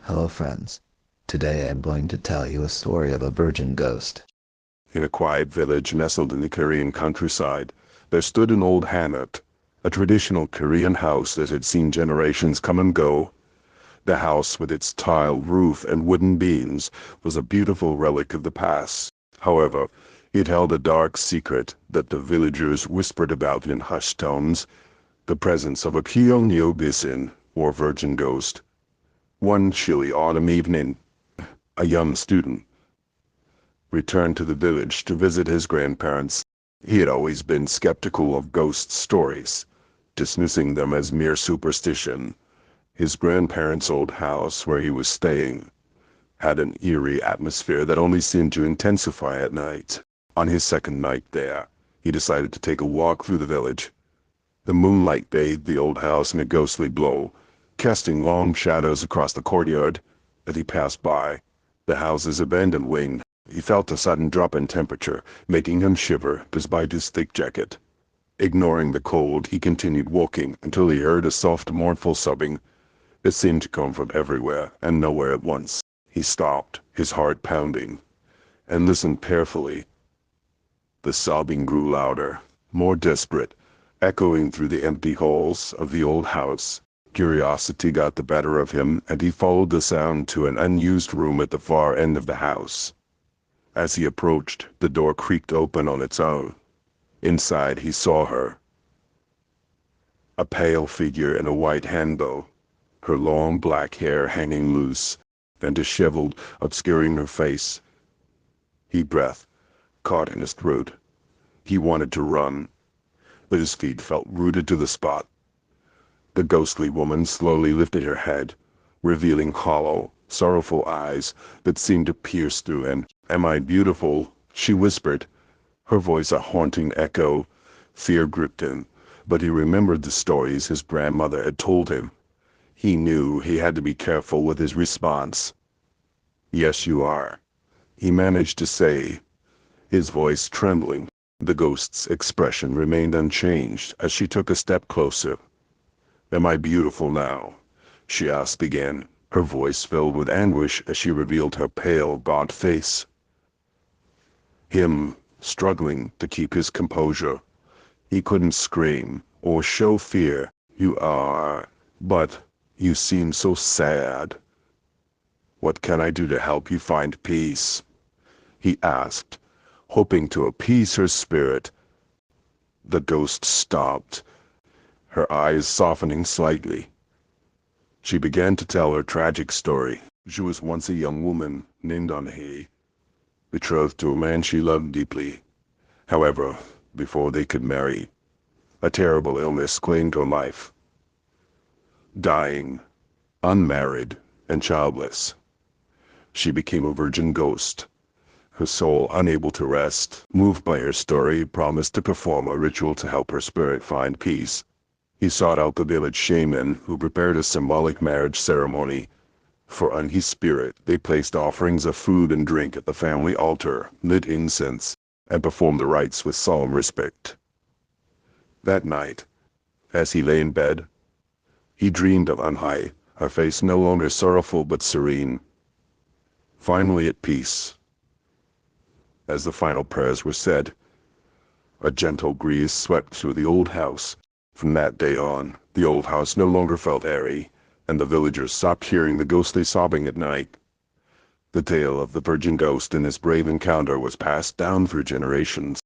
Hello friends. Today I'm going to tell you a story of a virgin ghost. In a quiet village nestled in the Korean countryside, there stood an old hanok, a traditional Korean house that had seen generations come and go. The house, with its tiled roof and wooden beams, was a beautiful relic of the past. However, it held a dark secret that the villagers whispered about in hushed tones: the presence of a Pyeongyo-bisin, or virgin ghost. One chilly autumn evening, a young student returned to the village to visit his grandparents. He had always been skeptical of ghost stories, dismissing them as mere superstition. His grandparents' old house, where he was staying, had an eerie atmosphere that only seemed to intensify at night. On his second night there, he decided to take a walk through the village. The moonlight bathed the old house in a ghostly glow, casting long shadows across the courtyard. As he passed by the house's abandoned wing, he felt a sudden drop in temperature, making him shiver despite his thick jacket. Ignoring the cold, he continued walking until he heard a soft, mournful sobbing. It seemed to come from everywhere and nowhere at once. He stopped, his heart pounding, and listened carefully. The sobbing grew louder, more desperate, echoing through the empty halls of the old house. Curiosity got the better of him, and he followed the sound to an unused room at the far end of the house. As he approached, the door creaked open on its own. Inside he saw her, a pale figure in a white hanbok, her long black hair hanging loose and disheveled, obscuring her face. His breath caught in his throat. He wanted to run, but his feet felt rooted to the spot. The ghostly woman slowly lifted her head, revealing hollow, sorrowful eyes that seemed to pierce through him. "Am I beautiful?" she whispered, her voice a haunting echo. Fear gripped him, but he remembered the stories his grandmother had told him. He knew he had to be careful with his response. "Yes, you are," he managed to say, his voice trembling. The ghost's expression remained unchanged as she took a step closer. "Am I beautiful now?" she asked again, her voice filled with anguish as she revealed her pale, gaunt face. Him struggling to keep his composure. He couldn't scream or show fear. "You are, but you seem so sad. What can I do to help you find peace?" he asked, hoping to appease her spirit. The ghost stopped, her eyes softening slightly. She began to tell her tragic story. She was once a young woman named Anhe, betrothed to a man she loved deeply. However, before they could marry, a terrible illness claimed her life. Dying, unmarried, and childless, she became a virgin ghost. Her soul, unable to rest, moved by her story, promised to perform a ritual to help her spirit find peace. He sought out the village shaman, who prepared a symbolic marriage ceremony. For Anhe's spirit, they placed offerings of food and drink at the family altar, lit incense, and performed the rites with solemn respect. That night, as he lay in bed, he dreamed of Anhe, her face no longer sorrowful but serene, finally at peace. As the final prayers were said, a gentle breeze swept through the old house. From that day on, the old house no longer felt airy, and the villagers stopped hearing the ghostly sobbing at night. The tale of the virgin ghost and his brave encounter was passed down for generations.